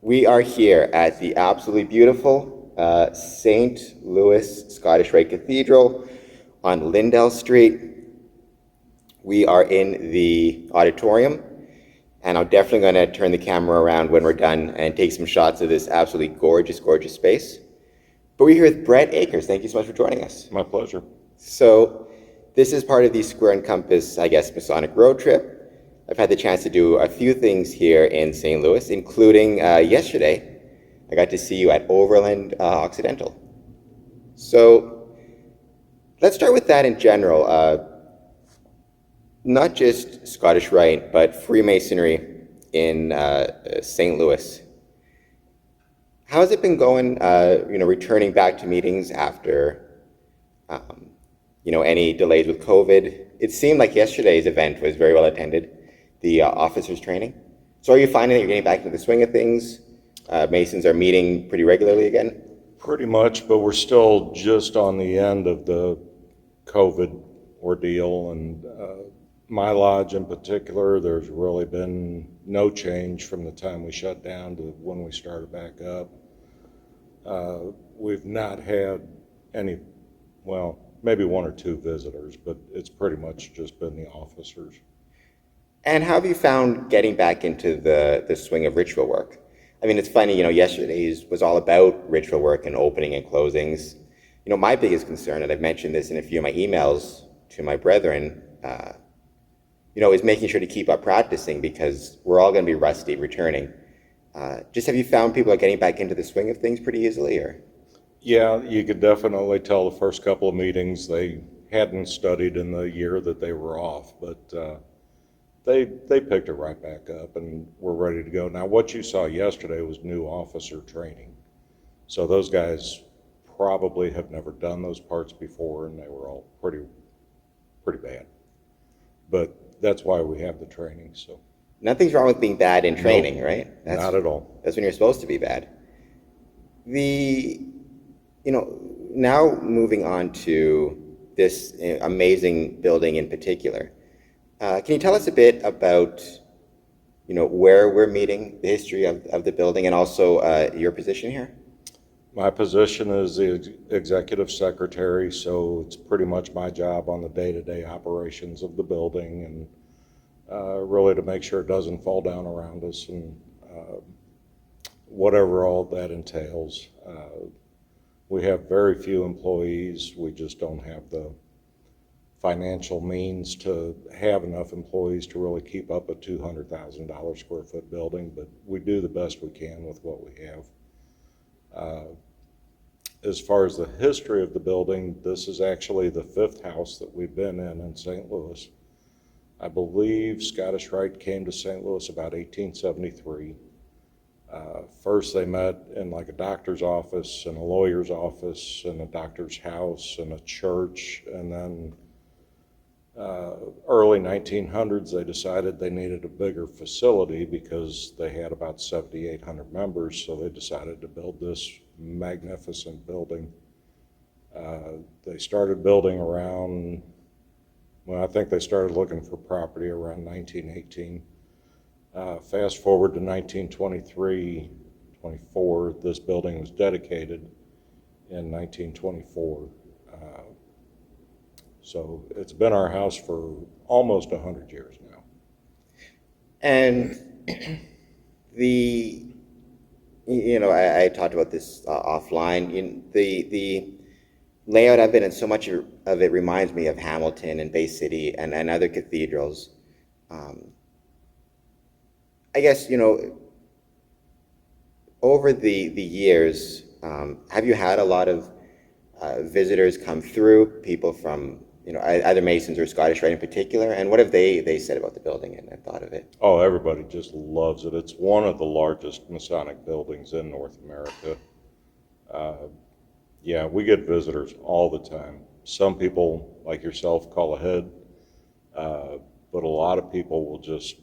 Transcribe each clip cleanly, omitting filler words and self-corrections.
We are here at the absolutely beautiful St. Louis Scottish Rite Cathedral on Lindell Street. We are in the auditorium, and I'm definitely going to turn the camera around when we're done and take some shots of this absolutely gorgeous, gorgeous space. But we're here with Bret Akers. Thank you so much for joining us. My pleasure. So this is part of the Square and Compass, I guess, Masonic road trip. I've had the chance to do a few things here in St. Louis, including yesterday, I got to see you at Overland Occidental. So let's start with that in general. Not just Scottish Rite, but Freemasonry in St. Louis. How has it been going, returning back to meetings after, any delays with COVID? It seemed like yesterday's event was very well attended, the officers training. So are you finding that you're getting back into the swing of things? Masons are meeting pretty regularly again? Pretty much, but we're still just on the end of the COVID ordeal, and my lodge in particular, there's really been no change from the time we shut down to when we started back up. We've not had any, well, maybe one or two visitors, but it's pretty much just been the officers. And how have you found getting back into the swing of ritual work? I mean, it's funny, yesterday's was all about ritual work and opening and closings. My biggest concern, and I've mentioned this in a few of my emails to my brethren, is making sure to keep up practicing, because we're all going to be rusty returning. Just have you found people are getting back into the swing of things pretty easily, or? Yeah, you could definitely tell the first couple of meetings they hadn't studied in the year that they were off, but they picked it right back up and were ready to go. Now, what you saw yesterday was new officer training. So those guys probably have never done those parts before, and they were all pretty bad. But that's why we have the training. So Nothing's wrong with being bad in training, No, right? not at all. That's when you're supposed to be bad. Now moving on to this amazing building in particular, can you tell us a bit about, where we're meeting, the history of the building, and also your position here? My position is the executive secretary, so it's pretty much my job on the day-to-day operations of the building, and really to make sure it doesn't fall down around us, and whatever all that entails. We have very few employees. We just don't have the financial means to have enough employees to really keep up a $200,000 square foot building, but we do the best we can with what we have. As far as the history of the building, this is actually the fifth house that we've been in St. Louis. I believe Scottish Rite came to St. Louis about 1873. First they met in like a doctor's office and a lawyer's office and a doctor's house and a church, and then early 1900s they decided they needed a bigger facility because they had about 7,800 members, so they decided to build this magnificent building. They started building around, I think they started looking for property around 1918. Fast forward to 1923, 24, this building was dedicated in 1924. So it's been our house for almost 100 years now. And I talked about this offline. The layout of it, and so much of it reminds me of Hamilton and Bay City and other cathedrals. I guess, over the years, have you had a lot of visitors come through, people from, either Masons or Scottish Rite in particular, and what have they said about the building and thought of it? Oh, everybody just loves it. It's one of the largest Masonic buildings in North America. Yeah, we get visitors all the time. Some people, like yourself, call ahead, but a lot of people will just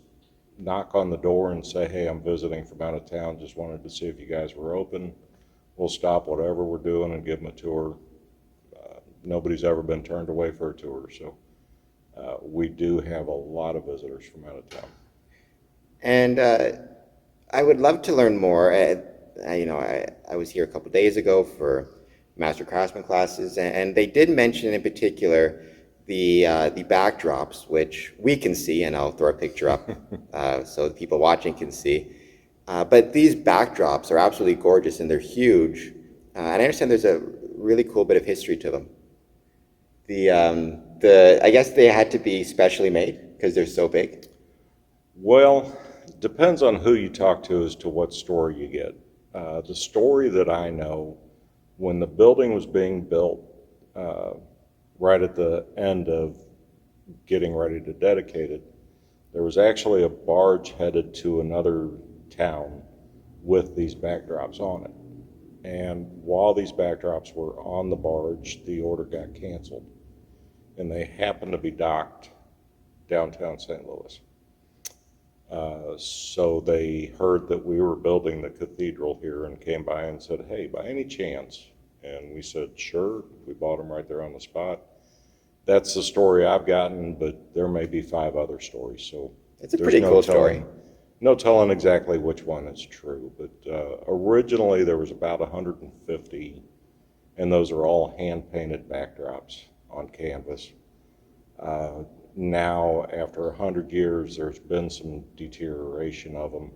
knock on the door and say, hey, I'm visiting from out of town, just wanted to see if you guys were open. We'll stop whatever we're doing and give them a tour. Nobody's ever been turned away for a tour, so we do have a lot of visitors from out of town. And I would love to learn more. I was here a couple days ago for Master Craftsman classes, and they did mention in particular the backdrops, which we can see, and I'll throw a picture up so the people watching can see. But these backdrops are absolutely gorgeous, and they're huge. And I understand there's a really cool bit of history to them. I guess they had to be specially made because they're so big. Well, depends on who you talk to as to what story you get. The story that I know, when the building was being built, right at the end of getting ready to dedicate it, there was actually a barge headed to another town with these backdrops on it. And while these backdrops were on the barge, the order got canceled. And they happened to be docked downtown St. Louis. So they heard that we were building the cathedral here and came by and said, hey, by any chance? And we said, sure. We bought them right there on the spot. That's the story I've gotten, but there may be 5 other stories. So it's a pretty cool story. No telling exactly which one is true, but originally there was about 150, and those are all hand-painted backdrops on canvas. Now, after 100 years, there's been some deterioration of them,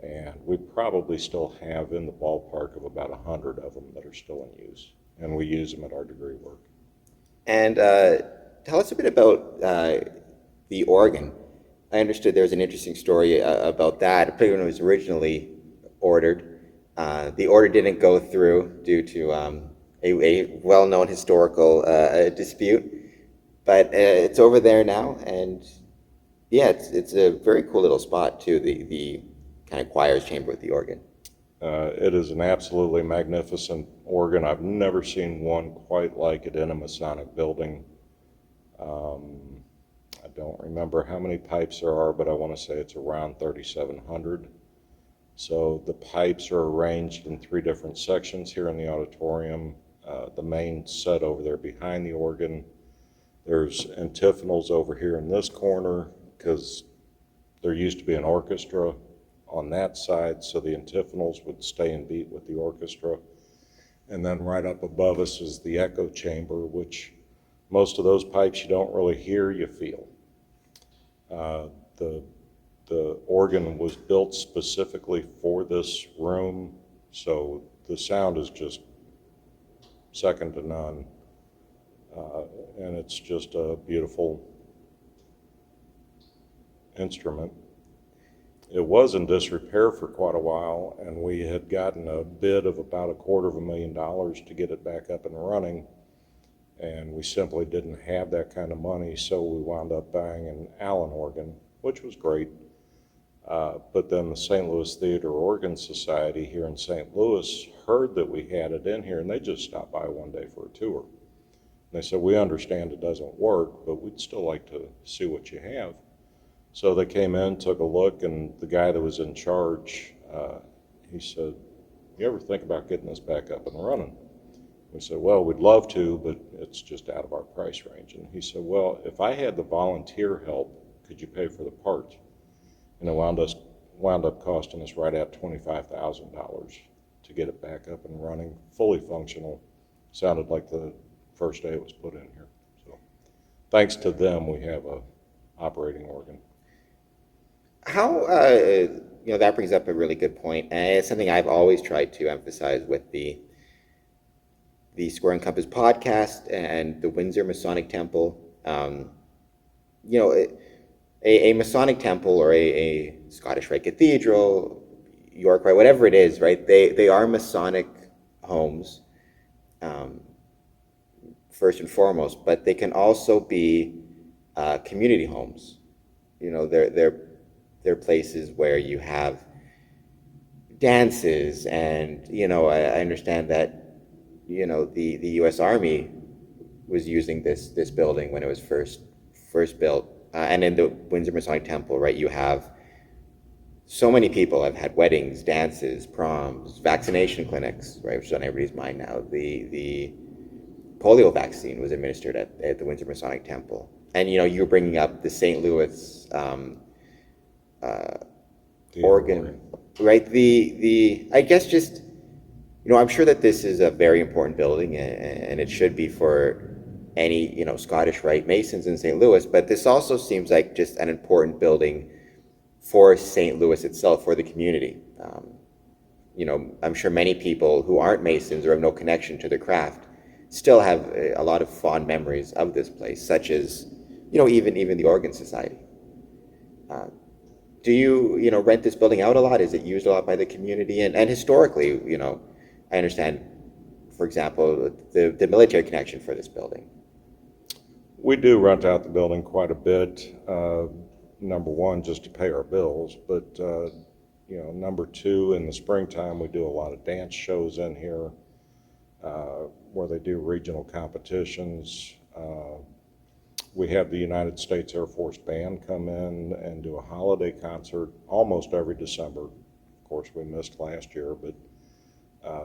and we probably still have in the ballpark of about 100 of them that are still in use, and we use them at our degree work. And tell us a bit about the organ. I understood there was an interesting story about that, particularly when it was originally ordered. The order didn't go through due to a well-known historical dispute, but it's over there now, and yeah, it's a very cool little spot too, the kind of choir's chamber with the organ. It is an absolutely magnificent organ. I've never seen one quite like it in a Masonic building. I don't remember how many pipes there are, but I want to say it's around 3,700. So the pipes are arranged in 3 different sections here in the auditorium. The main set over there behind the organ. There's antiphonals over here in this corner because there used to be an orchestra on that side, so the antiphonals would stay in beat with the orchestra. And then right up above us is the echo chamber, which most of those pipes you don't really hear, you feel. The organ was built specifically for this room, so the sound is just second to none. And it's just a beautiful instrument. It was in disrepair for quite a while, and we had gotten a bid of about $250,000 to get it back up and running, and we simply didn't have that kind of money, so we wound up buying an Allen organ, which was great. But then the St. Louis Theater Organ Society here in St. Louis heard that we had it in here, and they just stopped by one day for a tour. They said, we understand it doesn't work, but we'd still like to see what you have. So they came in, took a look, and the guy that was in charge, he said, you ever think about getting this back up and running? We said, well, we'd love to, but it's just out of our price range. And he said, well, if I had the volunteer help, could you pay for the parts? And it wound up costing us right at $25,000 to get it back up and running, fully functional. Sounded like the first day it was put in here. So thanks to them, we have a operating organ. How, that brings up a really good point, and it's something I've always tried to emphasize with the Square and Compass podcast and the Windsor Masonic Temple. A Masonic temple or a Scottish Rite Cathedral, York Rite, whatever it is, right? They are Masonic homes, first and foremost, but they can also be community homes. They're places where you have dances, and I understand that the U.S. Army was using this building when it was first built, and in the Windsor Masonic Temple, right, you have so many people have had weddings, dances, proms, vaccination clinics, right, which is on everybody's mind now. The polio vaccine was administered at the Windsor Masonic Temple, and you're bringing up the St. Louis organ right? I guess just, I'm sure that this is a very important building, and it should be for any, Scottish Rite Masons in St. Louis, but this also seems like just an important building for St. Louis itself, for the community. I'm sure many people who aren't Masons or have no connection to the craft still have a lot of fond memories of this place, such as, even the Organ Society. Do you, rent this building out a lot? Is it used a lot by the community? And historically, I understand, for example, the military connection for this building. We do rent out the building quite a bit. Number one, just to pay our bills, but number two, in the springtime, we do a lot of dance shows in here where they do regional competitions. We have the United States Air Force Band come in and do a holiday concert almost every December. Of course, we missed last year, but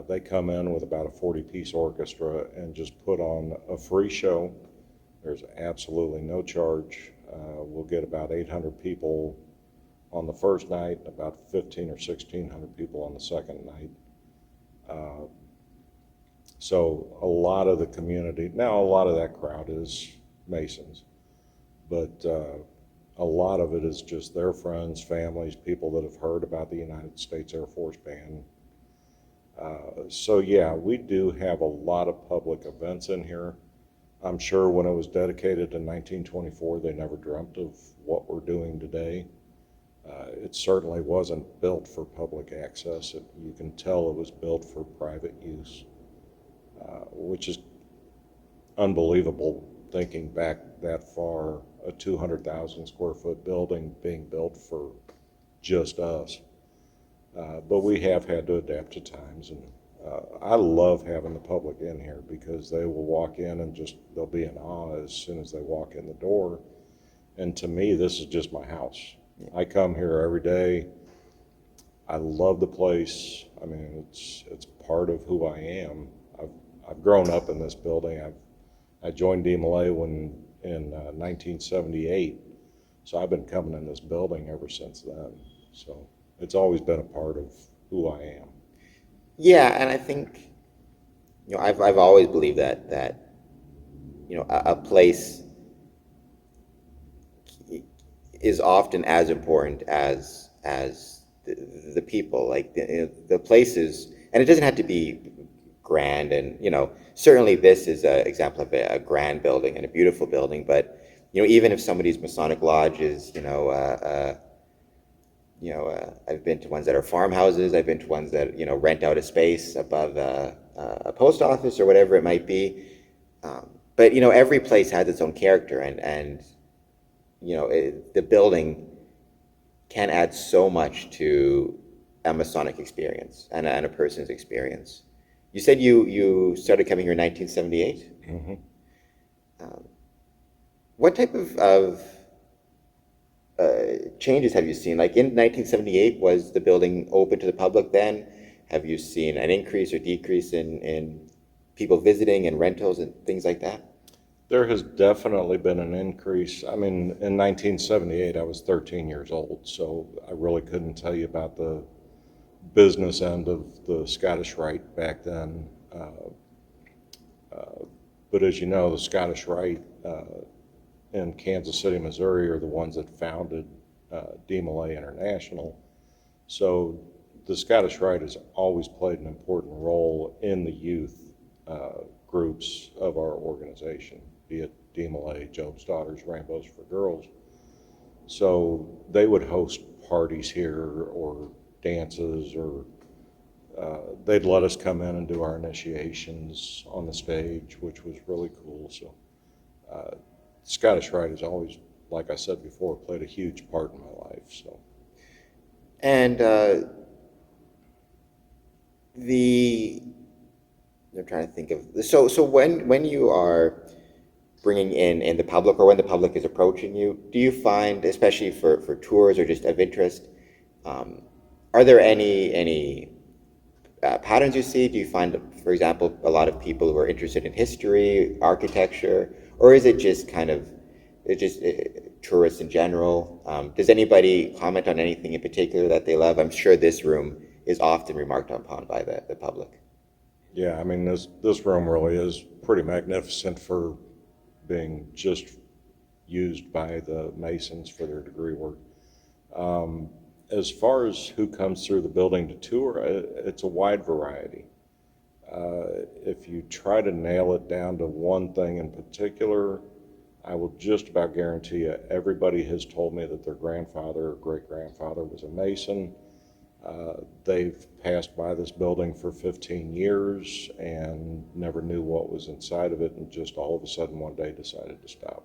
they come in with about a 40-piece orchestra and just put on a free show. There's absolutely no charge. We'll get about 800 people on the first night, about 1,500 or 1,600 people on the second night. So a lot of the community, now a lot of that crowd is Masons, but a lot of it is just their friends, families, people that have heard about the United States Air Force Band. So yeah, we do have a lot of public events in here. I'm sure when it was dedicated in 1924, they never dreamt of what we're doing today. It certainly wasn't built for public access. You can tell it was built for private use, which is unbelievable thinking back that far, a 200,000 square foot building being built for just us. But we have had to adapt to times, and I love having the public in here because they will walk in and they'll be in awe as soon as they walk in the door. And to me, this is just my house. I come here every day. I love the place. I mean, it's part of who I am. I've grown up in this building. I joined DMLA in 1978, so I've been coming in this building ever since then. So it's always been a part of who I am. Yeah, and I think, I've always believed that a place is often as important as the people. Like the places, and it doesn't have to be grand. And certainly this is an example of a grand building and a beautiful building. But even if somebody's Masonic lodge is I've been to ones that are farmhouses. I've been to ones that, rent out a space above a post office or whatever it might be. But, every place has its own character, and the building can add so much to a Masonic experience and a person's experience. You said you started coming here in 1978? Mm-hmm. What type of changes have you seen? Like in 1978, was the building open to the public then? Have you seen an increase or decrease in people visiting and rentals and things like that? There has definitely been an increase. I mean, in 1978, I was 13 years old, so I really couldn't tell you about the business end of the Scottish Rite back then. But as you know, the Scottish Rite in Kansas City, Missouri are the ones that founded DMLA International. So the Scottish Rite has always played an important role in the youth groups of our organization, be it DMLA, Job's Daughters, Rainbows for Girls. So they would host parties here or dances, or they'd let us come in and do our initiations on the stage, which was really cool. So Scottish Rite has always, like I said before, played a huge part in my life. So, and I'm trying to think of so when you are bringing in the public, or when the public is approaching you, do you find, especially for tours or just of interest, are there any patterns you see? Do you find, for example, a lot of people who are interested in history, architecture, or is it just kind of tourists in general? Does anybody comment on anything in particular that they love? I'm sure this room is often remarked upon by the public. Yeah, I mean, this room really is pretty magnificent for being just used by the Masons for their degree work. As far as who comes through the building to tour, it's a wide variety. If you try to nail it down to one thing in particular, I will just about guarantee you everybody has told me that their grandfather or great-grandfather was a Mason. They've passed by this building for 15 years and never knew what was inside of it, and just all of a sudden one day decided to stop.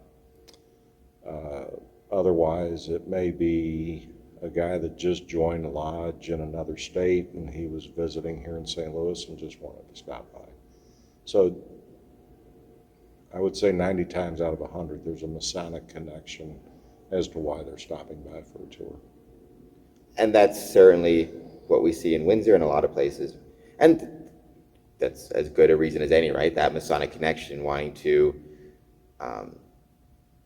Otherwise, it may be a guy that just joined a lodge in another state and he was visiting here in St. Louis and just wanted to stop by. So I would say 90 times out of 100, there's a Masonic connection as to why they're stopping by for a tour. And that's certainly what we see in Windsor and a lot of places. And that's as good a reason as any, right? That Masonic connection, wanting to,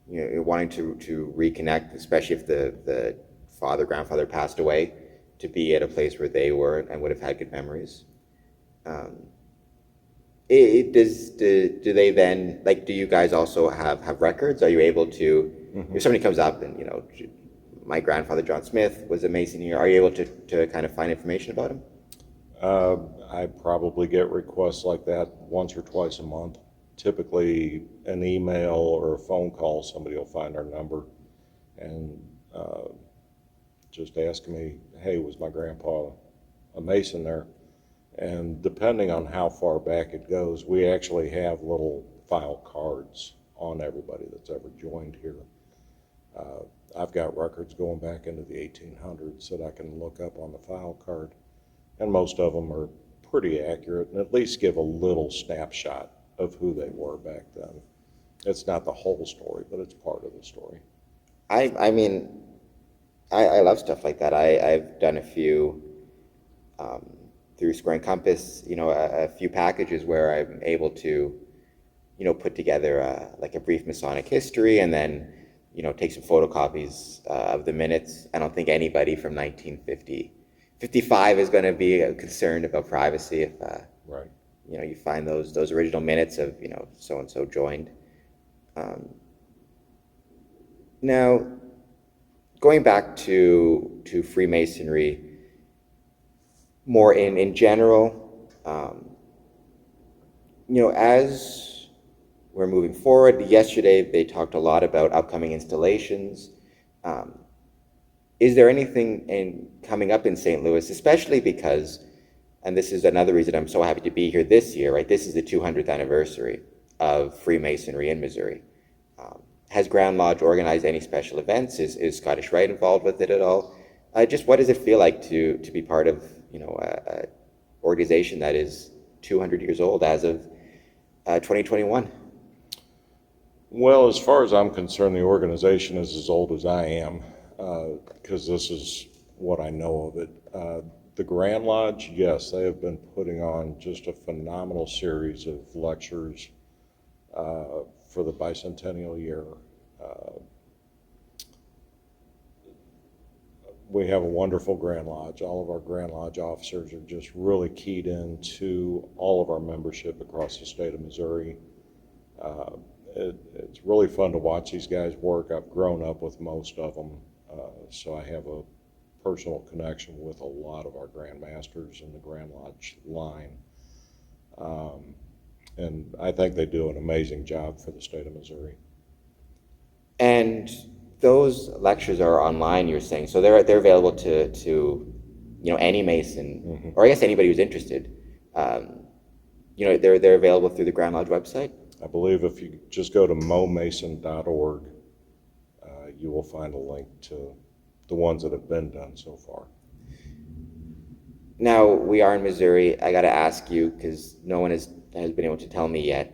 wanting to reconnect, especially if the father, grandfather passed away, to be at a place where they were and would have had good memories. Do they then, like, do you guys also have records? Are you able to, if somebody comes up and, my grandfather, John Smith, was a Mason here, are you able to kind of find information about him? I probably get requests like that once or twice a month. Typically an email or a phone call, somebody will find our number and just ask me, hey, was my grandpa a Mason there? And depending on how far back it goes, we actually have little file cards on everybody that's ever joined here. I've got records going back into the 1800s that I can look up on the file card, and most of them are pretty accurate and at least give a little snapshot of who they were back then. It's not the whole story, but it's part of the story. I mean, I love stuff like that. I've done a few through Square and Compass, a few packages where I'm able to, put together like a brief Masonic history and then, take some photocopies of the minutes. I don't think anybody from 1955 is going to be concerned about privacy if, right. You find those original minutes of, so-and-so joined. Now, going back to Freemasonry, more in general, as we're moving forward, yesterday they talked a lot about upcoming installations. Is there anything coming up in St. Louis, especially because, and this is another reason I'm so happy to be here this year, right? This is the 200th anniversary of Freemasonry in Missouri. Has Grand Lodge organized any special events? Is Scottish Rite involved with it at all? Just what does it feel like to be part of, an organization that is 200 years old as of 2021? Well, as far as I'm concerned, the organization is as old as I am, because this is what I know of it. The Grand Lodge, yes, they have been putting on just a phenomenal series of lectures for the bicentennial year. We have a wonderful Grand Lodge. All of our Grand Lodge officers are just really keyed into all of our membership across the state of Missouri. It's really fun to watch these guys work. I've grown up with most of them, so I have a personal connection with a lot of our Grand Masters in the Grand Lodge line. And I think they do an amazing job for the state of Missouri. And those lectures are online, you're saying, so they're available to any Mason, or I guess anybody who's interested. They're available through the Grand Lodge website. I believe if you just go to momason.org, you will find a link to the ones that have been done so far. Now, we are in Missouri. I got to ask you, because no one has been able to tell me yet.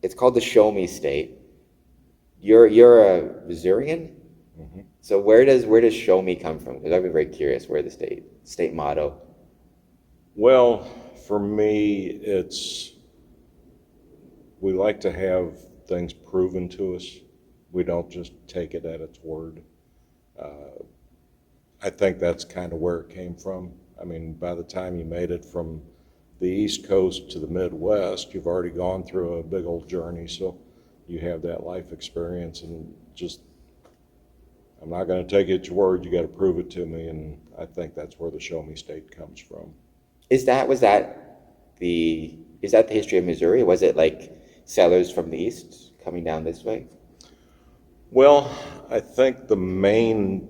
It's called the Show Me State. You're a Missourian? Mm-hmm. So where does Show Me come from? Because I've been very curious where the state motto. Well, for me, we like to have things proven to us We don't just take it at its word. I think that's kind of where it came from. I mean, by the time you made it from the East Coast to the Midwest, you've already gone through a big old journey, so you have that life experience, and just, I'm not going to take it at your word, you got to prove it to me, and I think that's where the show me state comes from. Is that the history of Missouri? Was it like settlers from the east coming down this way? Well, I think the main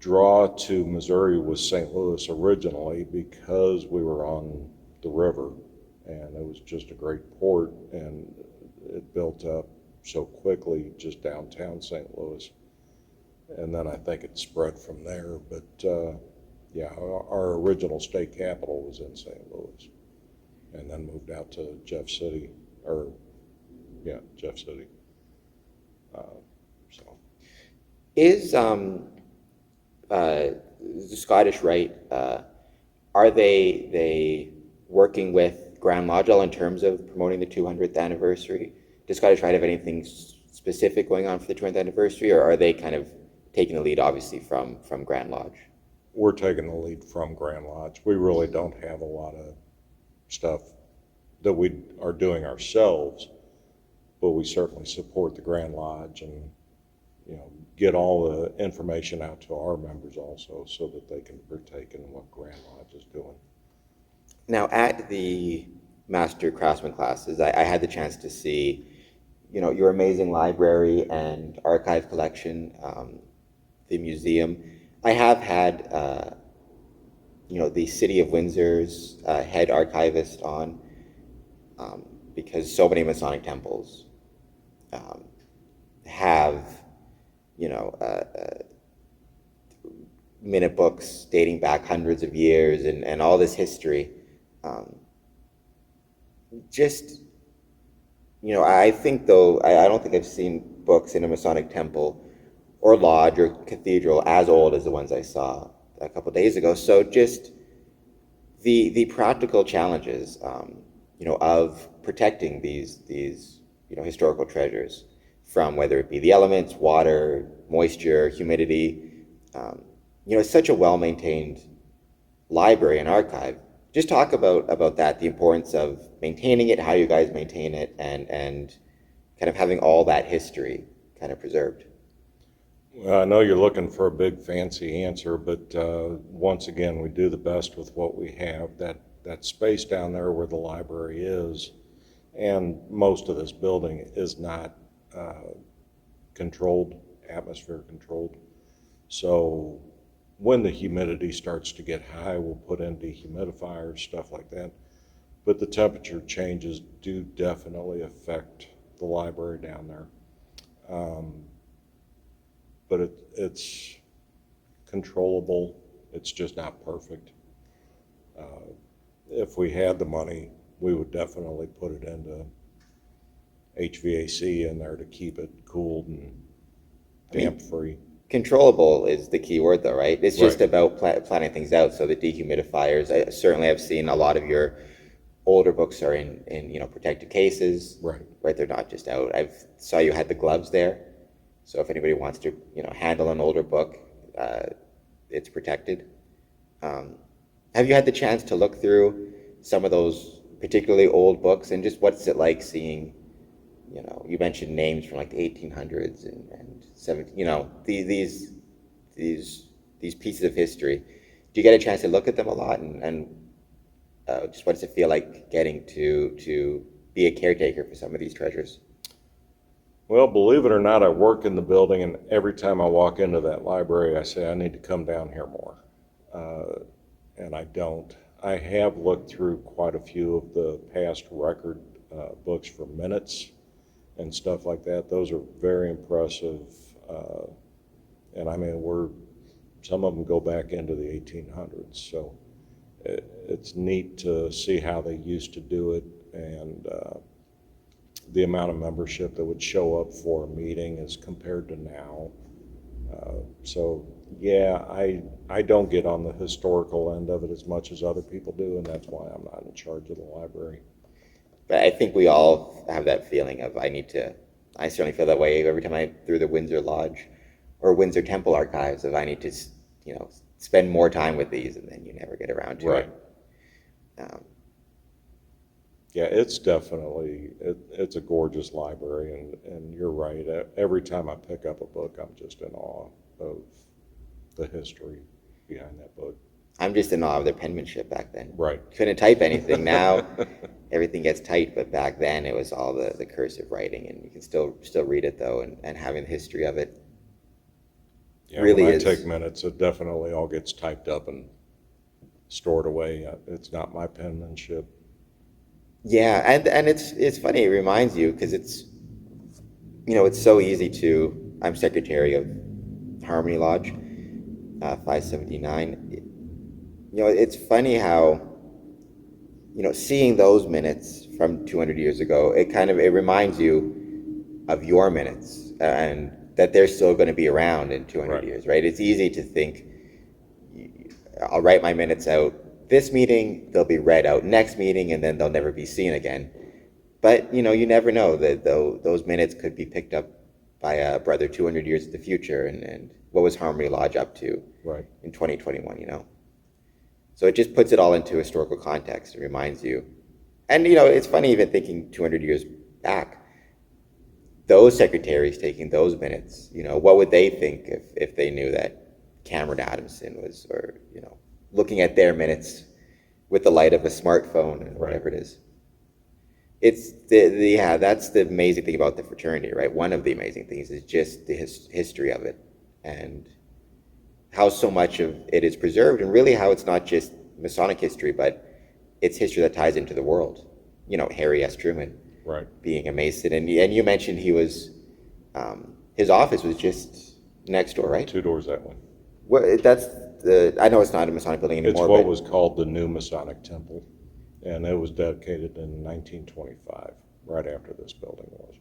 draw to Missouri was St. Louis originally, because we were on the river, and it was just a great port, and it built up so quickly just downtown St. Louis. And then I think it spread from there. But yeah, our original state capital was in St. Louis, and then moved out to Jeff City, Jeff City. So Is the Scottish Rite, are they working with Grand Lodge in terms of promoting the 200th anniversary? Does Scottish Rite have anything specific going on for the 200th anniversary, or are they kind of taking the lead, obviously, from Grand Lodge? we're taking the lead from Grand Lodge. We really don't have a lot of stuff that we are doing ourselves, but we certainly support the Grand Lodge and, get all the information out to our members also, so that they can partake in what Grand Lodge is doing. Now, at the Master Craftsman classes, I had the chance to see, your amazing library and archive collection, the museum. I have had, the City of Windsor's head archivist on, because so many Masonic temples have, minute books dating back hundreds of years and all this history. I think, though, I don't think I've seen books in a Masonic temple or lodge or cathedral as old as the ones I saw a couple days ago. So just the practical challenges, of protecting these historical treasures from, whether it be the elements, water, moisture, humidity. It's such a well-maintained library and archive. Just talk about that, the importance of maintaining it, how you guys maintain it, and kind of having all that history kind of preserved. Well, I know you're looking for a big fancy answer, but once again, we do the best with what we have. That space down there where the library is, and most of this building is not controlled, atmosphere controlled. So when the humidity starts to get high, we'll put in dehumidifiers, stuff like that. But the temperature changes do definitely affect the library down there. But it's controllable. It's just not perfect. If we had the money, we would definitely put it into HVAC in there to keep it cooled and damp-free. Controllable is the key word, though, right? It's just Right. about planning things out. So the dehumidifiers, I certainly have seen a lot of your older books are in protected cases. Right. Right, they're not just out. I saw you had the gloves there. So if anybody wants to, handle an older book, it's protected. Have you had the chance to look through some of those particularly old books, and just what's it like seeing, you mentioned names from like the 1800s and 17, these pieces of history. Do you get a chance to look at them a lot, and just what does it feel like getting to be a caretaker for some of these treasures? Well, believe it or not, I work in the building, and every time I walk into that library, I say, I need to come down here more. And I don't. I have looked through quite a few of the past record books for minutes and stuff like that. Those are very impressive. And I mean, some of them go back into the 1800s. So it's neat to see how they used to do it, and the amount of membership that would show up for a meeting as compared to now. So yeah, I don't get on the historical end of it as much as other people do, and that's why I'm not in charge of the library. But I think we all have that feeling of, I need to I certainly feel that way every time I through the Windsor Lodge or Windsor Temple archives of I need to, spend more time with these, and then you never get around to Right. it. Yeah, it's definitely, it's a gorgeous library, and you're right. Every time I pick up a book, I'm just in awe of the history behind that book. I'm just in awe of their penmanship back then. Right. Couldn't type anything. Now everything gets typed, but back then it was all the cursive writing, and you can still read it though, and having the history of it Yeah, really when I is. take minutes, it definitely all gets typed up and stored away. It's not my penmanship. Yeah, and it's funny. It reminds you because it's so easy to. I'm secretary of Harmony Lodge, 579. It's funny how seeing those minutes from 200 years ago, it reminds you of your minutes and that they're still going to be around in 200 Right. years, right? It's easy to think I'll write my minutes out this meeting, they'll be read out next meeting, and then they'll never be seen again. But you never know that those minutes could be picked up by a brother 200 years in the future, and what was Harmony Lodge up to Right. in 2021, So it just puts it all into historical context. It reminds you. And, it's funny even thinking 200 years back, those secretaries taking those minutes, what would they think if they knew that Cameron Adamson was, or, looking at their minutes with the light of a smartphone and whatever it is. It's that's the amazing thing about the fraternity, right? One of the amazing things is just the history of it and how so much of it is preserved, and really how it's not just Masonic history, but it's history that ties into the world. Harry S. Truman, Right. being a Mason, and you mentioned he was, his office was just next door, right? 2 doors that way. That's I know it's not a Masonic building It's anymore, what but was called the New Masonic Temple, and it was dedicated in 1925, right after this building was.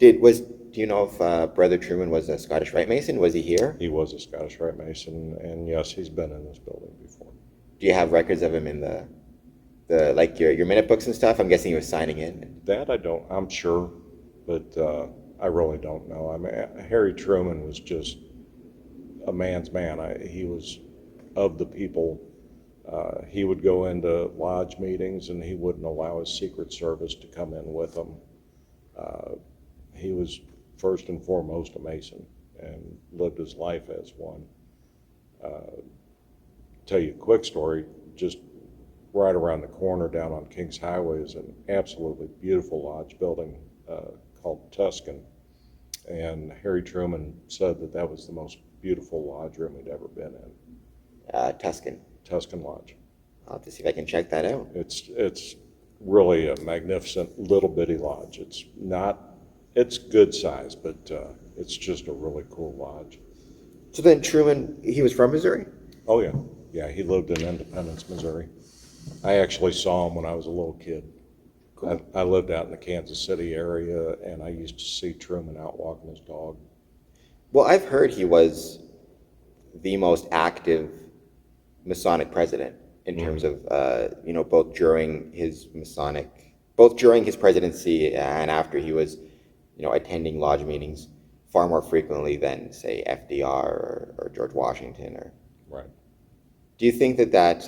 do you know if Brother Truman was a Scottish Rite Mason? Was he here? He was a Scottish Rite Mason, and yes, he's been in this building before. Do you have records of him in the like your minute books and stuff? I'm guessing he was signing in. That I don't, I'm sure, but I really don't know. I mean, Harry Truman was just a man's man. He was of the people. He would go into lodge meetings, and he wouldn't allow his Secret Service to come in with him. He was first and foremost a Mason and lived his life as one. Tell you a quick story, just right around the corner down on Kings Highway is an absolutely beautiful lodge building called Tuscan. And Harry Truman said that was the most beautiful lodge room he'd ever been in. Tuscan Lodge. I'll have to see if I can check that out. It's really a magnificent little bitty lodge. It's good size, but it's just a really cool lodge. So then Truman, he was from Missouri? Oh yeah. Yeah, he lived in Independence, Missouri. I actually saw him when I was a little kid. Cool. I lived out in the Kansas City area, and I used to see Truman out walking his dog. Well, I've heard he was the most active Masonic president in terms of, both during his presidency and after. He was, attending lodge meetings far more frequently than, say, FDR or George Washington. Or Right. do you think that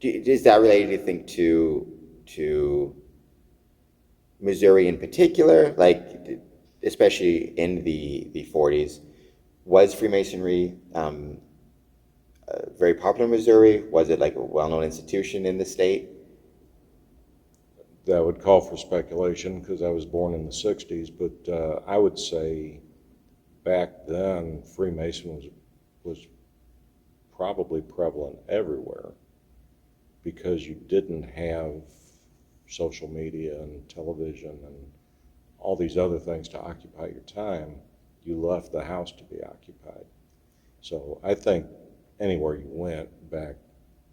is that related, do you think, to Missouri in particular? Like, especially in the 40s, was Freemasonry very popular in Missouri? Was it like a well-known institution in the state? That would call for speculation because I was born in the 60s, but I would say back then Freemason was probably prevalent everywhere because you didn't have social media and television and all these other things to occupy your time. You left the house to be occupied. So I think anywhere you went back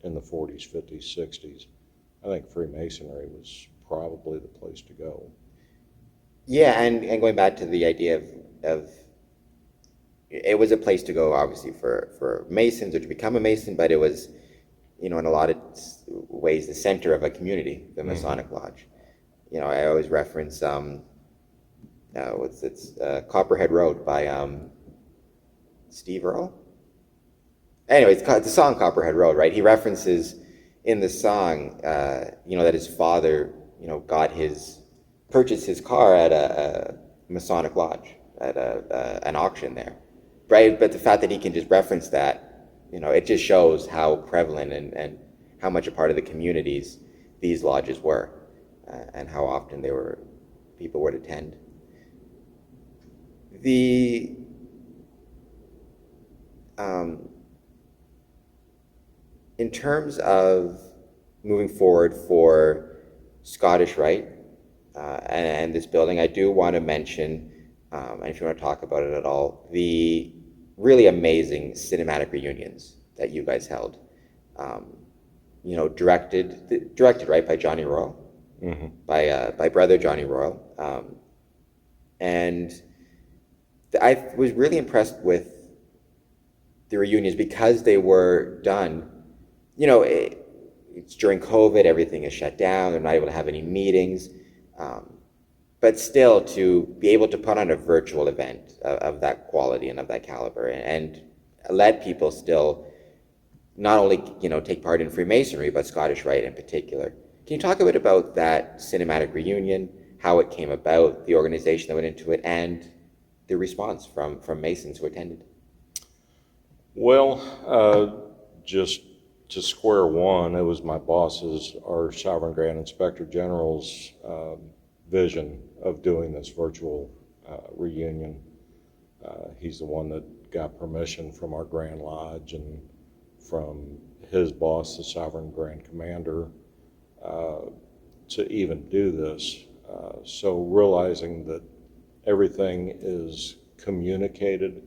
in the 40s, 50s, 60s, I think Freemasonry was probably the place to go. Yeah, and going back to the idea of it was a place to go, obviously, for Masons or to become a Mason, but it was, in a lot of ways, the center of a community, the Masonic Lodge. I always reference Copperhead Road by Steve Earle. Anyway, it's the song Copperhead Road, right? He references in the song, that his father, purchased his car at a Masonic lodge, at an auction there, right? But the fact that he can just reference that, it just shows how prevalent and how much a part of the communities these lodges were, and how often people would attend. In terms of moving forward for Scottish Rite and this building, I do want to mention, and if you want to talk about it at all, the really amazing cinematic reunions that you guys held. Directed right by Johnny Royal, by brother Johnny Royal, and I was really impressed with the reunions because they were done. It's during COVID, everything is shut down, they're not able to have any meetings, but still to be able to put on a virtual event of that quality and of that caliber, and let people still not only take part in Freemasonry, but Scottish Rite in particular. Can you talk a bit about that cinematic reunion, how it came about, the organization that went into it, and the response from Masons who attended? Well, just to square one, it was my boss's, our Sovereign Grand Inspector General's vision of doing this virtual reunion. He's the one that got permission from our Grand Lodge and from his boss, the Sovereign Grand Commander, to even do this. So realizing that everything is communicated,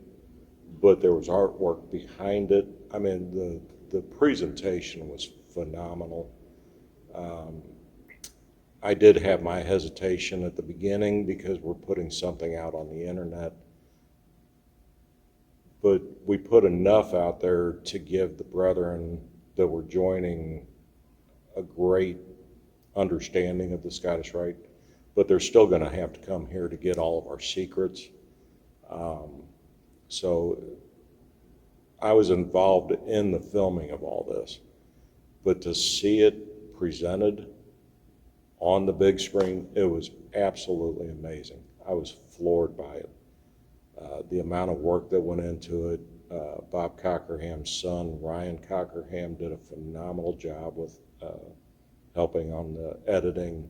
but there was artwork behind it. I mean, the presentation was phenomenal. I did have my hesitation at the beginning because we're putting something out on the internet, but we put enough out there to give the brethren that were joining a great understanding of the Scottish Rite, but they're still going to have to come here to get all of our secrets. So I was involved in the filming of all this, but to see it presented on the big screen, it was absolutely amazing. I was floored by it. The amount of work that went into it. Bob Cockerham's son, Ryan Cockerham, did a phenomenal job with helping on the editing.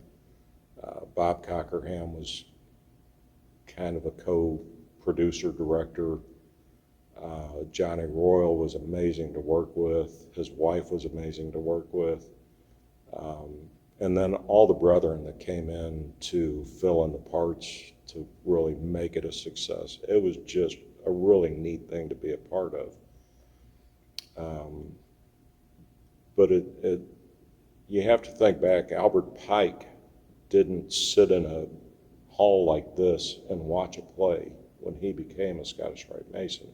Bob Cockerham was kind of a co-producer director. Johnny Royal was amazing to work with. His wife was amazing to work with. And then all the brethren that came in to fill in the parts to really make it a success. It was just a really neat thing to be a part of. But you have to think back, Albert Pike didn't sit in a hall like this and watch a play when he became a Scottish Rite Mason.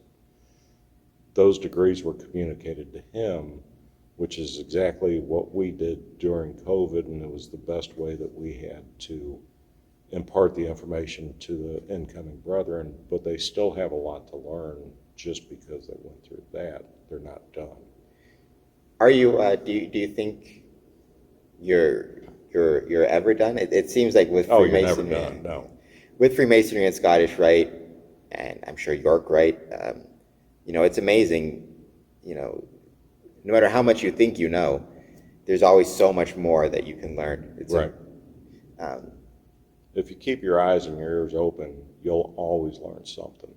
Those degrees were communicated to him, which is exactly what we did during COVID, and it was the best way that we had to impart the information to the incoming brethren, but they still have a lot to learn just because they went through that. They're not done. Are you, do you think you're ever done? It seems like with Freemasonry, you're never done, no. With Freemasonry and Scottish Rite, and I'm sure York Rite, it's amazing, no matter how much you think you know, there's always so much more that you can learn. Right. If you keep your eyes and your ears open, you'll always learn something.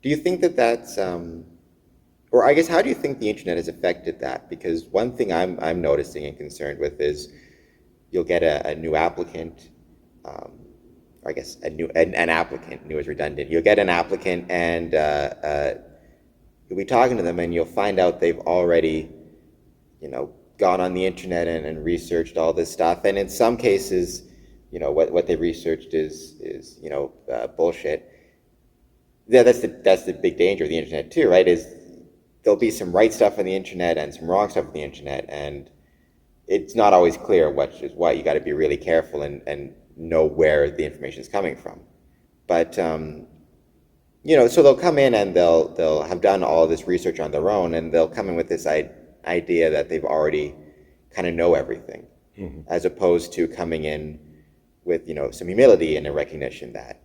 Do you think that that's, or I guess, how do you think the internet has affected that? Because one thing I'm noticing and concerned with is you'll get a new applicant, or I guess an applicant, new is redundant. You'll get an applicant and you'll be talking to them and you'll find out they've already, gone on the internet and researched all this stuff. And in some cases, what they researched is bullshit. Yeah, that's the big danger of the internet too, right? Is there'll be some right stuff on the internet and some wrong stuff on the internet, and it's not always clear what is what. You got to be really careful and know where the information is coming from. But so they'll come in and they'll have done all this research on their own, and they'll come in with this idea that they've already kind of know everything, as opposed to coming in with some humility and a recognition that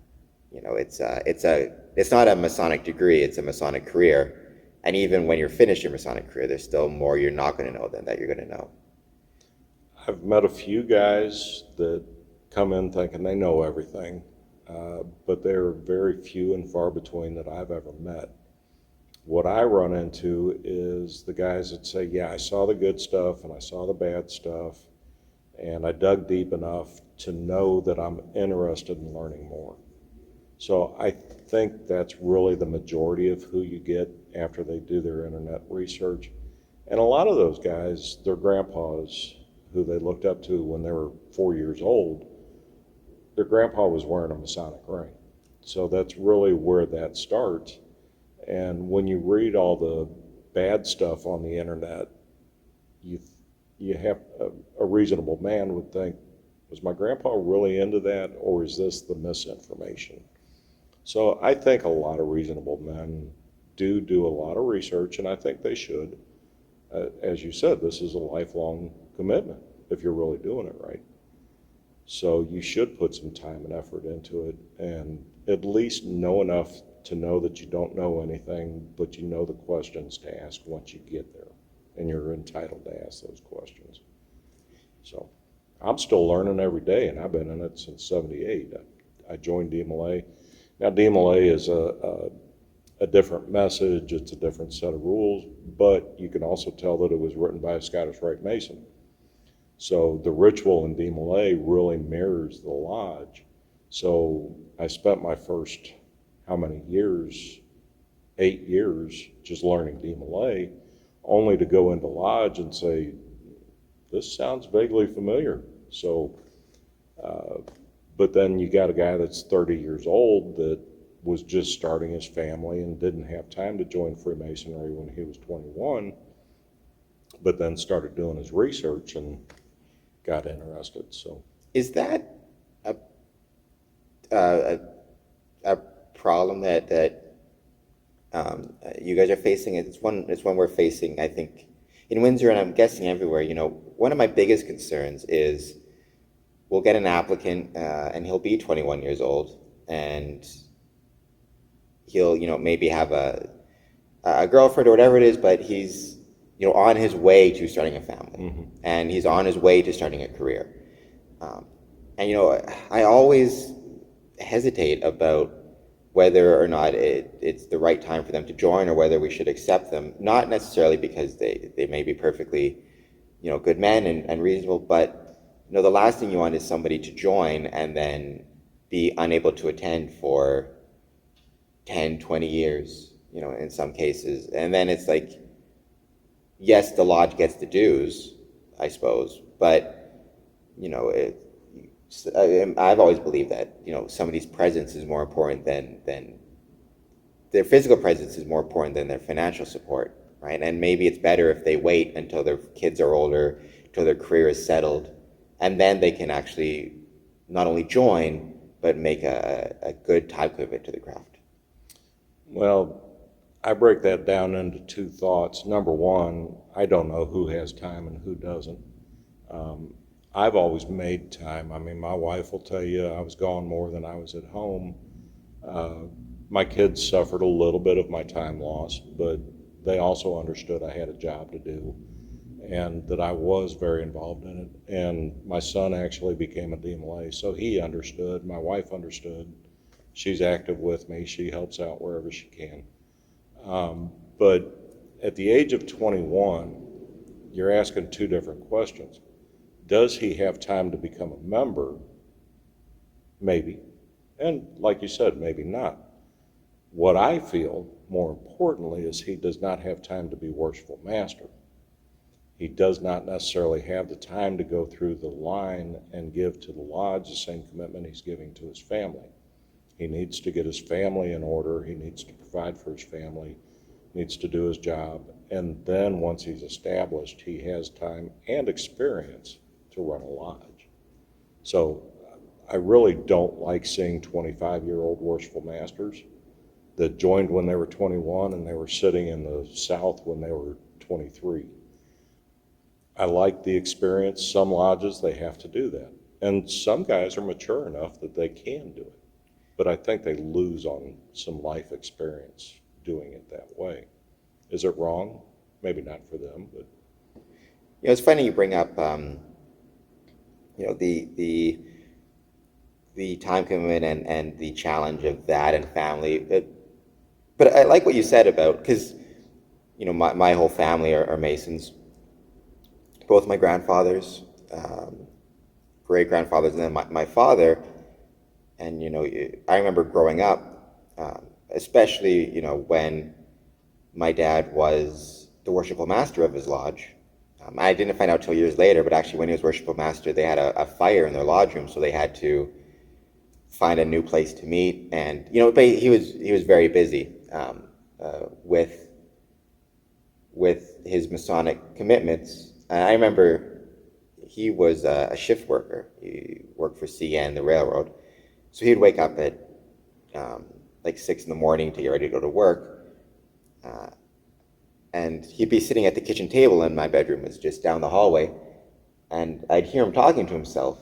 it's not a Masonic degree, it's a Masonic career. And even when you're finished your Masonic career, there's still more you're not going to know than that you're going to know. I've met a few guys that come in thinking they know everything, but they're very few and far between that I've ever met. What I run into is the guys that say, yeah, I saw the good stuff and I saw the bad stuff, and I dug deep enough to know that I'm interested in learning more. So I think that's really the majority of who you get after they do their internet research. And a lot of those guys, their grandpas, who they looked up to when they were 4 years old, their grandpa was wearing a Masonic ring. So that's really where that starts. And when you read all the bad stuff on the internet, you have a reasonable man would think, was my grandpa really into that, or is this the misinformation? So I think a lot of reasonable men do a lot of research, and I think they should. As you said, this is a lifelong commitment if you're really doing it right. So you should put some time and effort into it, and at least know enough to know that you don't know anything, but you know the questions to ask once you get there, and you're entitled to ask those questions. So I'm still learning every day, and I've been in it since '78. I joined DMLA. Now DMLA is a different message, it's a different set of rules, but you can also tell that it was written by a Scottish Rite Mason. So the ritual in DMLA really mirrors the lodge. So I spent my first, how many years, 8 years, just learning DMLA, only to go into lodge and say, this sounds vaguely familiar. So, but then you got a guy that's 30 years old that was just starting his family and didn't have time to join Freemasonry when he was 21, but then started doing his research and got interested. So, is that a problem that you guys are facing? It's one we're facing, I think, in Windsor, and I'm guessing everywhere. One of my biggest concerns is we'll get an applicant, and he'll be 21 years old, and he'll maybe have a girlfriend or whatever it is, but he's on his way to starting a family, and he's on his way to starting a career. And I always hesitate about whether or not it's the right time for them to join, or whether we should accept them, not necessarily because they may be perfectly good men and reasonable, but the last thing you want is somebody to join and then be unable to attend for 10, 20 years, in some cases. And then it's like, yes, the lodge gets the dues, I suppose, but I've always believed that somebody's presence is more important than their physical presence is more important than their financial support, right? And maybe it's better if they wait until their kids are older, until their career is settled, and then they can actually not only join but make a good time commitment to the craft. Well, I break that down into two thoughts. Number one, I don't know who has time and who doesn't. I've always made time. I mean, my wife will tell you I was gone more than I was at home. My kids suffered a little bit of my time loss, but they also understood I had a job to do and that I was very involved in it. And my son actually became a DMLA, so he understood. My wife understood. She's active with me. She helps out wherever she can. But at the age of 21, you're asking two different questions. Does he have time to become a member? Maybe. And like you said, maybe not. What I feel, more importantly, is he does not have time to be worshipful master. He does not necessarily have the time to go through the line and give to the lodge the same commitment he's giving to his family. He needs to get his family in order. He needs to provide for his family, needs to do his job. And then once he's established, he has time and experience to run a lodge. So I really don't like seeing 25-year-old worshipful masters that joined when they were 21 and they were sitting in the South when they were 23. I like the experience. Some lodges, they have to do that. And some guys are mature enough that they can do it. But I think they lose on some life experience doing it that way. Is it wrong? Maybe not for them, but. It's funny you bring up, the time commitment and the challenge of that and family. But I like what you said about, because, my whole family are Masons. Both my grandfathers, great-grandfathers, and then my father. And, I remember growing up, especially, when my dad was the worshipful master of his lodge. I didn't find out till years later, but actually when he was worshipful master, they had a fire in their lodge room, so they had to find a new place to meet. And, but he was very busy with his Masonic commitments. And I remember he was a shift worker. He worked for CN, the railroad. So he'd wake up at like 6 in the morning to get ready to go to work. And he'd be sitting at the kitchen table, and my bedroom was just down the hallway. And I'd hear him talking to himself,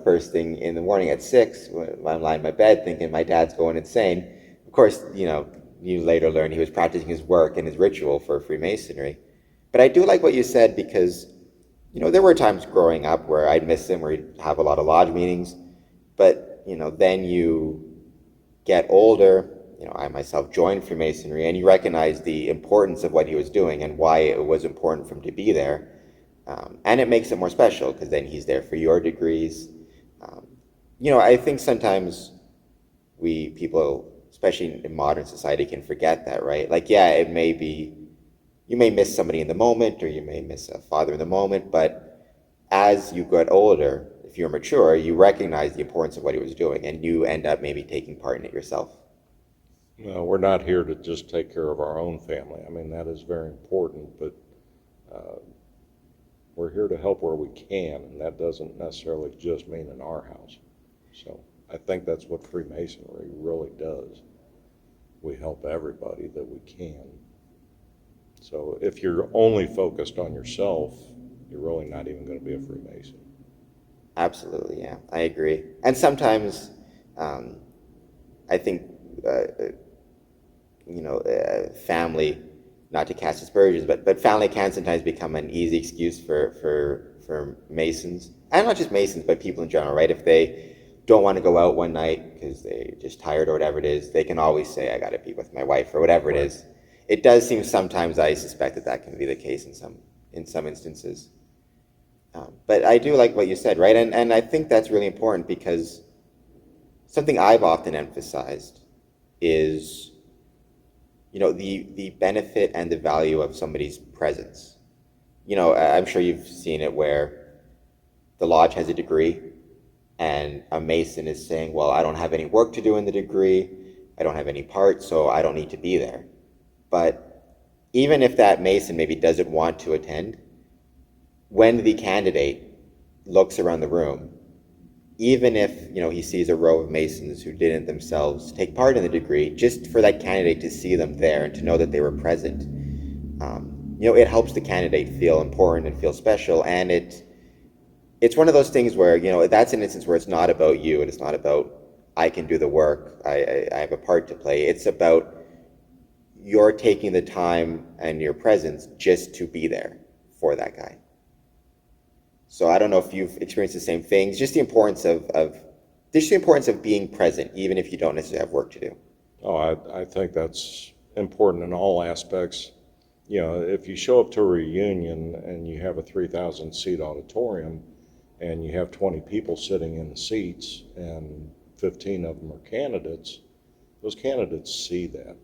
first thing in the morning at 6, when I'm lying in my bed thinking my dad's going insane. Of course, you later learn he was practicing his work and his ritual for Freemasonry. But I do like what you said, because, there were times growing up where I'd miss him, where he'd have a lot of lodge meetings. But, then you get older. I myself joined Freemasonry, and you recognize the importance of what he was doing and why it was important for him to be there. And it makes it more special, because then he's there for your degrees. I think sometimes people, especially in modern society, can forget that, right? Like, yeah, it may be, you may miss somebody in the moment, or you may miss a father in the moment, but as you get older, if you're mature, you recognize the importance of what he was doing, and you end up maybe taking part in it yourself. No, we're not here to just take care of our own family. I mean, that is very important, but we're here to help where we can, and that doesn't necessarily just mean in our house. So I think that's what Freemasonry really does. We help everybody that we can. So if you're only focused on yourself, you're really not even going to be a Freemason. Absolutely, yeah, I agree. And sometimes I think, family, not to cast aspersions, but family can sometimes become an easy excuse for Masons. And not just Masons, but people in general, right? If they don't want to go out one night because they're just tired or whatever it is, they can always say, I got to be with my wife, or whatever it is. It does seem sometimes, I suspect, that can be the case in some instances. But I do like what you said, right? And I think that's really important, because something I've often emphasized is, the benefit and the value of somebody's presence. I'm sure you've seen it where the lodge has a degree, and a Mason is saying, well, I don't have any work to do in the degree, I don't have any part, so I don't need to be there. But even if that Mason maybe doesn't want to attend, when the candidate looks around the room, even if he sees a row of Masons who didn't themselves take part in the degree, just for that candidate to see them there and to know that they were present, it helps the candidate feel important and feel special. And it's one of those things where that's an instance where it's not about you, and it's not about I can do the work, I have a part to play. It's about you're taking the time and your presence just to be there for that guy. So I don't know if you've experienced the same things, just the importance of being present, even if you don't necessarily have work to do. Oh, I think that's important in all aspects. If you show up to a reunion and you have a 3,000 seat auditorium and you have 20 people sitting in the seats and 15 of them are candidates, those candidates see that.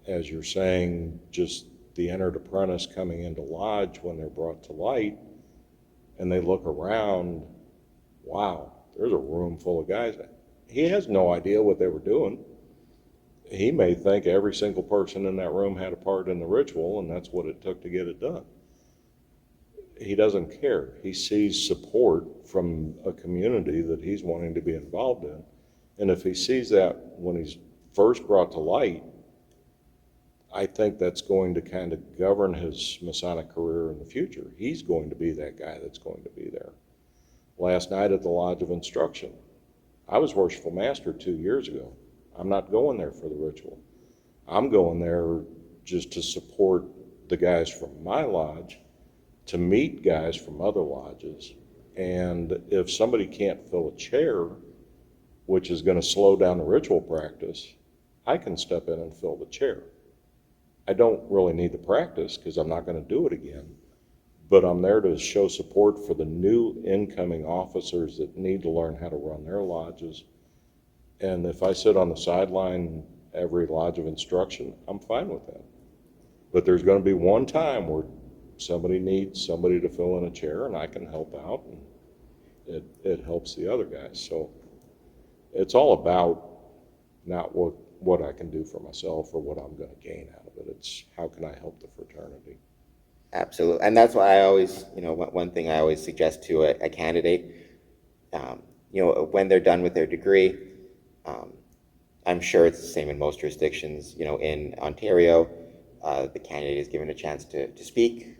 As you're saying, just the entered apprentice coming into lodge, when they're brought to light and they look around, wow, there's a room full of guys. He has no idea what they were doing. He may think every single person in that room had a part in the ritual, and that's what it took to get it done. he doesn't care. He sees support from a community that he's wanting to be involved in. And if he sees that when he's first brought to light, I think that's going to kind of govern his Masonic career in the future. He's going to be that guy that's going to be there. Last night at the Lodge of Instruction, I was Worshipful Master 2 years ago. I'm not going there for the ritual. I'm going there just to support the guys from my lodge, to meet guys from other lodges. And if somebody can't fill a chair, which is going to slow down the ritual practice, I can step in and fill the chair. I don't really need the practice because I'm not going to do it again, but I'm there to show support for the new incoming officers that need to learn how to run their lodges. And if I sit on the sideline every Lodge of Instruction, I'm fine with that. But there's going to be one time where somebody needs somebody to fill in a chair, and I can help out, and it helps the other guys. So it's all about not what I can do for myself or what I'm going to gain out of it. It's how can I help the fraternity. Absolutely. And that's why I always, one thing I always suggest to a candidate, when they're done with their degree, I'm sure it's the same in most jurisdictions, in Ontario, the candidate is given a chance to speak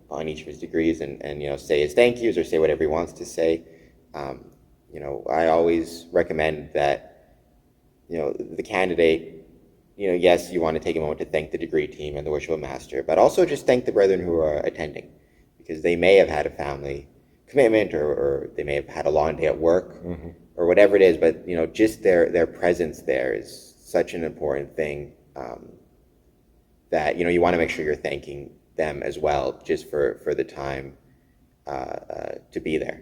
on each of his degrees and say his thank yous or say whatever he wants to say. I always recommend that, the candidate, yes, you want to take a moment to thank the degree team and the worshipful master, but also just thank the brethren who are attending, because they may have had a family commitment or they may have had a long day at work or whatever it is, but, just their presence there is such an important thing that, you want to make sure you're thanking them as well, just for the time to be there.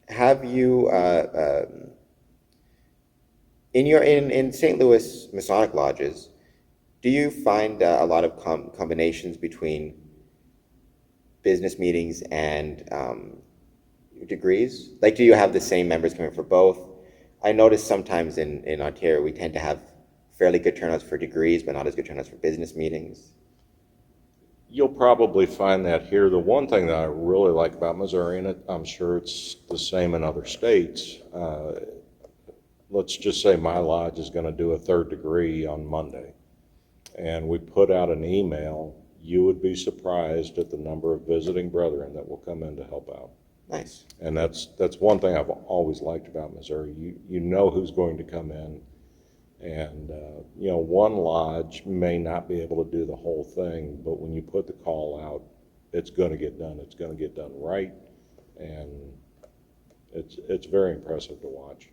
Have you in St. Louis Masonic lodges, do you find a lot of combinations between business meetings and degrees? Like, do you have the same members coming for both? I notice sometimes in Ontario we tend to have fairly good turnouts for degrees, but not as good turnouts for business meetings. You'll probably find that here. The one thing that I really like about Missouri, and I'm sure it's the same in other states, let's just say my lodge is going to do a third degree on Monday, and we put out an email. You would be surprised at the number of visiting brethren that will come in to help out. Nice. And that's one thing I've always liked about Missouri. You know who's going to come in. And, one lodge may not be able to do the whole thing, but when you put the call out, it's going to get done. It's going to get done right. And it's very impressive to watch.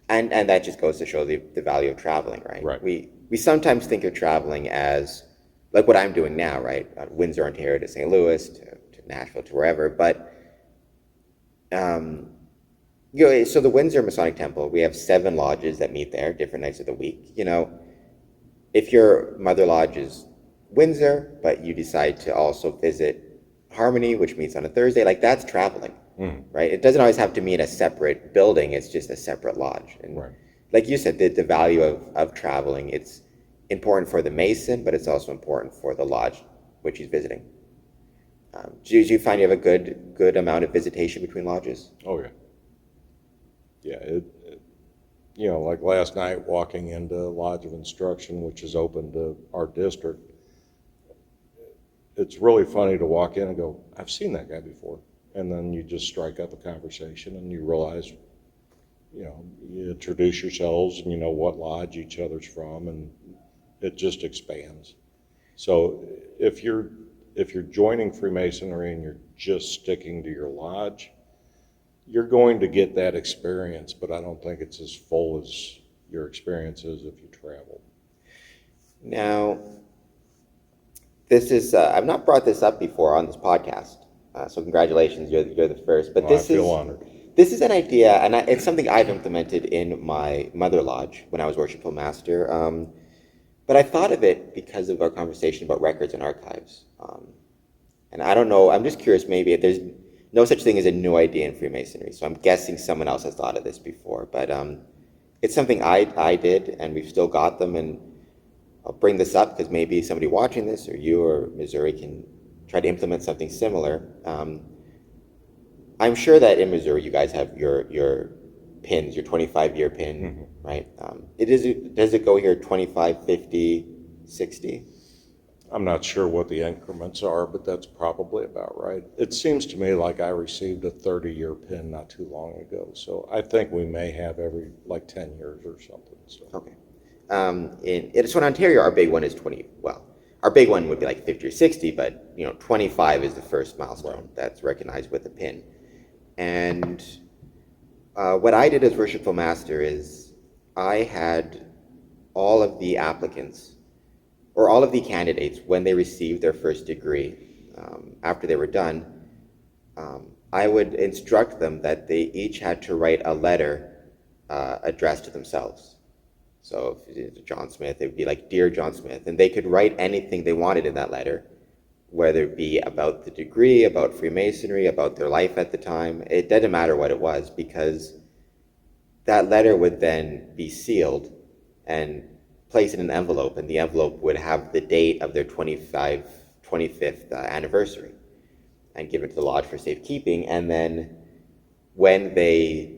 And that just goes to show the value of traveling, right? Right. We sometimes think of traveling as, like what I'm doing now, right? Windsor, Ontario to St. Louis, to Nashville, to wherever. But, so the Windsor Masonic Temple, we have 7 lodges that meet there, different nights of the week. If your mother lodge is Windsor, but you decide to also visit Harmony, which meets on a Thursday, like that's traveling, right? It doesn't always have to meet a separate building. It's just a separate lodge. And right. Like you said, the value of traveling, it's important for the Mason, but it's also important for the lodge which he's visiting. Do you find you have a good amount of visitation between lodges? Oh, yeah. Yeah, like last night walking into Lodge of Instruction, which is open to our district, it's really funny to walk in and go, I've seen that guy before. And then you just strike up a conversation and you realize, you introduce yourselves and you know what lodge each other's from, and it just expands. So if you're joining Freemasonry and you're just sticking to your lodge, you're going to get that experience, but I don't think it's as full as your experience is if you travel. Now, this is, I've not brought this up before on this podcast, so congratulations, you're the first. But I feel honored. This is an idea, and it's something I've implemented in my mother lodge when I was Worshipful Master. But I thought of it because of our conversation about records and archives. And I don't know, I'm just curious, maybe if there's no such thing as a new idea in Freemasonry, so I'm guessing someone else has thought of this before, but it's something I did, and we've still got them, and I'll bring this up because maybe somebody watching this, or you or Missouri, can try to implement something similar. I'm sure that in Missouri you guys have your pins, your 25-year pin, right? Does it go here 25, 50, 60? I'm not sure what the increments are, but that's probably about right. It seems to me like I received a 30-year pin not too long ago, so I think we may have every, like 10 years or something. So. Okay. So in Ontario, our big one is 20, well, our big one would be like 50 or 60, but 25 is the first milestone that's recognized with a pin. And what I did as worshipful master is I had all of the applicants, or all of the candidates, when they received their first degree, after they were done, I would instruct them that they each had to write a letter addressed to themselves. So if it's John Smith, it would be like, Dear John Smith, and they could write anything they wanted in that letter, whether it be about the degree, about Freemasonry, about their life at the time. It didn't matter what it was, because that letter would then be sealed and placed in an envelope, and the envelope would have the date of their 25th anniversary, and given to the lodge for safekeeping. And then when they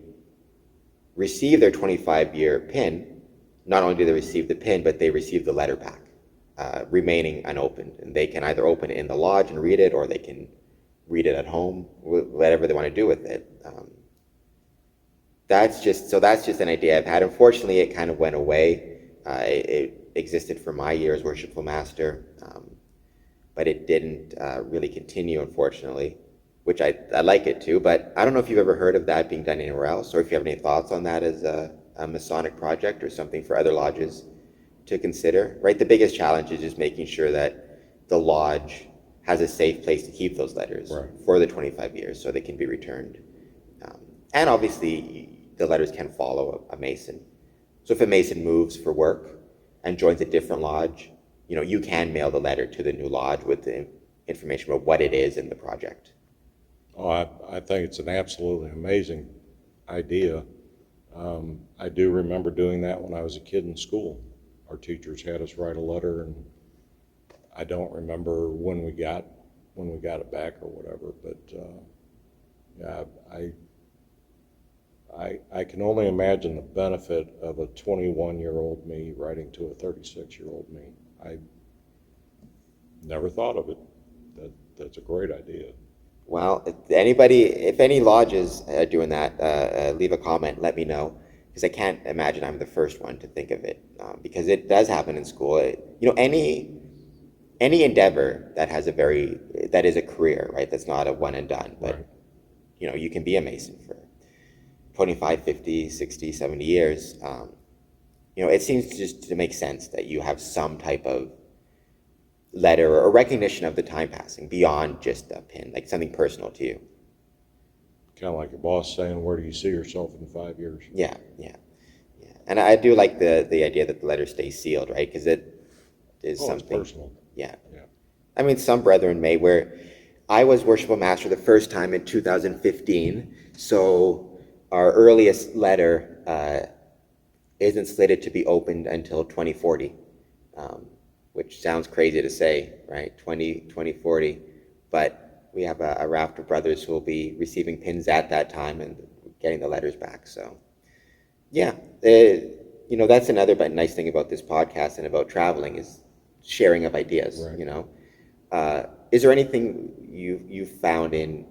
receive their 25-year pin, not only do they receive the pin, but they receive the letter back, remaining unopened. And they can either open it in the lodge and read it, or they can read it at home, whatever they want to do with it. That's just an idea I've had. Unfortunately, it kind of went away. It existed for my year as worshipful master, but it didn't really continue, unfortunately, which I like it too. But I don't know if you've ever heard of that being done anywhere else, or if you have any thoughts on that as a Masonic project or something for other lodges to consider, right? The biggest challenge is just making sure that the lodge has a safe place to keep those letters for the 25 years so they can be returned. And obviously, the letters can follow a Mason. So if a Mason moves for work and joins a different lodge, you can mail the letter to the new lodge with the information about what it is in the project. Oh, I think it's an absolutely amazing idea. I do remember doing that when I was a kid in school. Our teachers had us write a letter, and I don't remember when we got it back or whatever, but yeah, I can only imagine the benefit of a 21-year-old me writing to a 36-year-old me. I never thought of it. That's a great idea. Well, if any lodges are doing that, leave a comment, let me know, because I can't imagine I'm the first one to think of it, because it does happen in school. Any endeavor that is a career, right? That's not a one and done, but you can be a Mason for 25, 50, 60, 70 years. It seems just to make sense that you have some type of letter or recognition of the time passing beyond just a pin, like something personal to you. Kind of like your boss saying, where do you see yourself in 5 years? Yeah. And I do like the idea that the letter stays sealed, right? Because it is something. It's personal. Yeah. I mean, some brethren may, where I was worshipful master the first time in 2015, so our earliest letter isn't slated to be opened until 2040, which sounds crazy to say, right? 2040, but we have a raft of brothers who will be receiving pins at that time and getting the letters back. So, yeah, that's another nice thing about this podcast and about traveling is sharing of ideas. Right. Is there anything you found in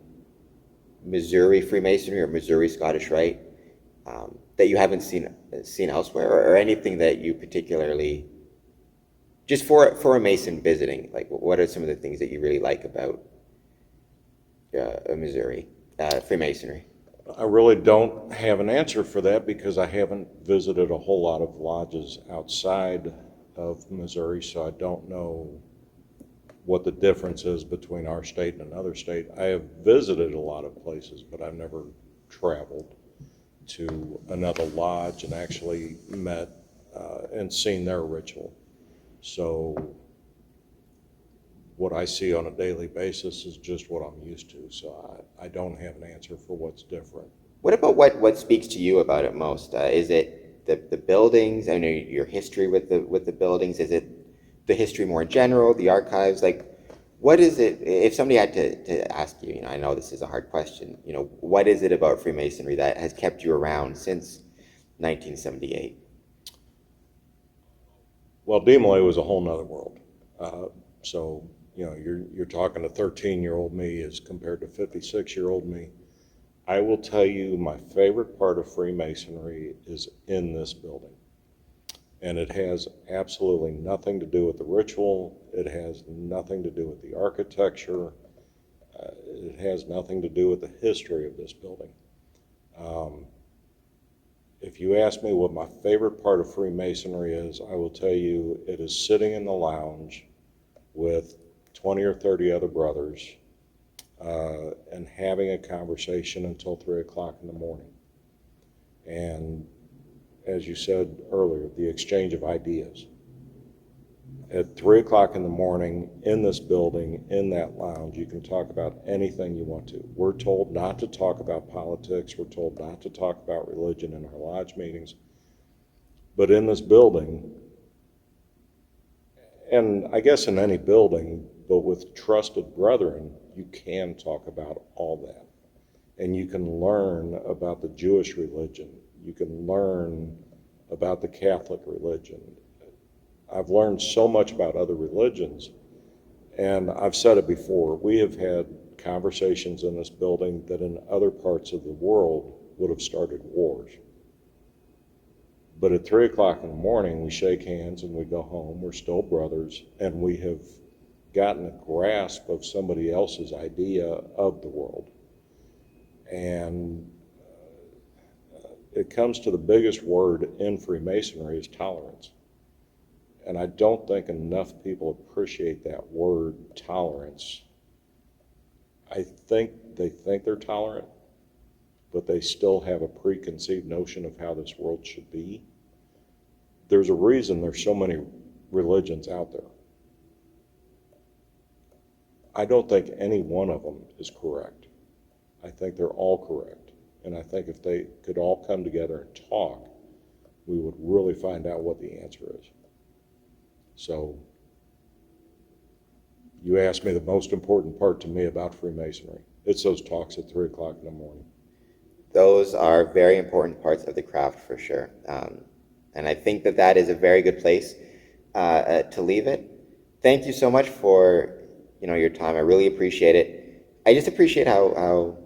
Missouri Freemasonry or Missouri Scottish Rite that you haven't seen elsewhere, or anything that you particularly, just for a Mason visiting, like what are some of the things that you really like about Missouri Freemasonry? I really don't have an answer for that because I haven't visited a whole lot of lodges outside of Missouri, so I don't know what the difference is between our state and another state. I have visited a lot of places, but I've never traveled to another lodge and actually met and seen their ritual. So what I see on a daily basis is just what I'm used to. So I don't have an answer for what's different. What about what speaks to you about it most? Is it the buildings? I know your history with the buildings. Is it the history more in general, the archives, like, what is it, if somebody had to ask you, I know this is a hard question, what is it about Freemasonry that has kept you around since 1978? Well, Demolay was a whole nother world. So, you're talking to 13-year-old me as compared to 56-year-old me. I will tell you my favorite part of Freemasonry is in this building. And it has absolutely nothing to do with the ritual. It has nothing to do with the architecture. It has nothing to do with the history of this building. If you ask me what my favorite part of Freemasonry is, I will tell you it is sitting in the lounge with 20 or 30 other brothers and having a conversation until 3 o'clock in the morning. And as you said earlier, the exchange of ideas. At 3 o'clock in the morning, in this building, in that lounge, you can talk about anything you want to. We're told not to talk about politics. We're told not to talk about religion in our lodge meetings. But in this building, and I guess in any building, but with trusted brethren, you can talk about all that. And you can learn about the Jewish religion. You can learn about the Catholic religion. I've learned so much about other religions, and I've said it before, we have had conversations in this building that in other parts of the world would have started wars. But at 3 o'clock in the morning, we shake hands and we go home. We're still brothers, and we have gotten a grasp of somebody else's idea of the world. And it comes to the biggest word in Freemasonry is tolerance. And I don't think enough people appreciate that word, tolerance. I think they think they're tolerant, but they still have a preconceived notion of how this world should be. There's a reason there's so many religions out there. I don't think any one of them is correct. I think they're all correct. And I think if they could all come together and talk, we would really find out what the answer is. So you asked me the most important part to me about Freemasonry. It's those talks at 3 o'clock in the morning. Those are very important parts of the craft for sure. And I think that is a very good place to leave it. Thank you so much for your time. I really appreciate it. I just appreciate how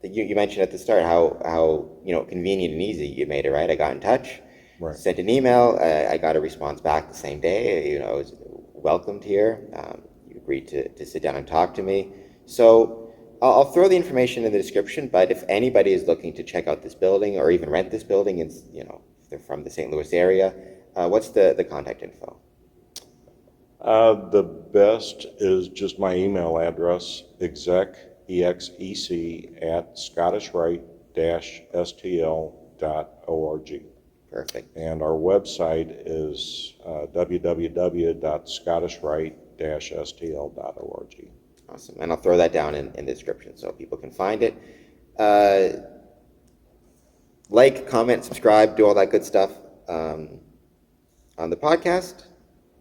you mentioned at the start how convenient and easy you made it, right? I got in touch. Right. Sent an email. I got a response back the same day. I was welcomed here. You agreed to sit down and talk to me. So I'll throw the information in the description. But if anybody is looking to check out this building or even rent this building, and if they're from the St. Louis area, what's the contact info? The best is just my email address, exec, EXEC, at scottishrite-stl.org. Perfect. And our website is www.scottishrite-stl.org. Awesome. And I'll throw that down in the description so people can find it. Like, comment, subscribe, do all that good stuff on the podcast,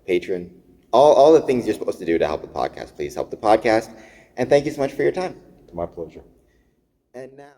Patreon, all the things you're supposed to do to help the podcast. Please help the podcast. And thank you so much for your time. My pleasure. And now...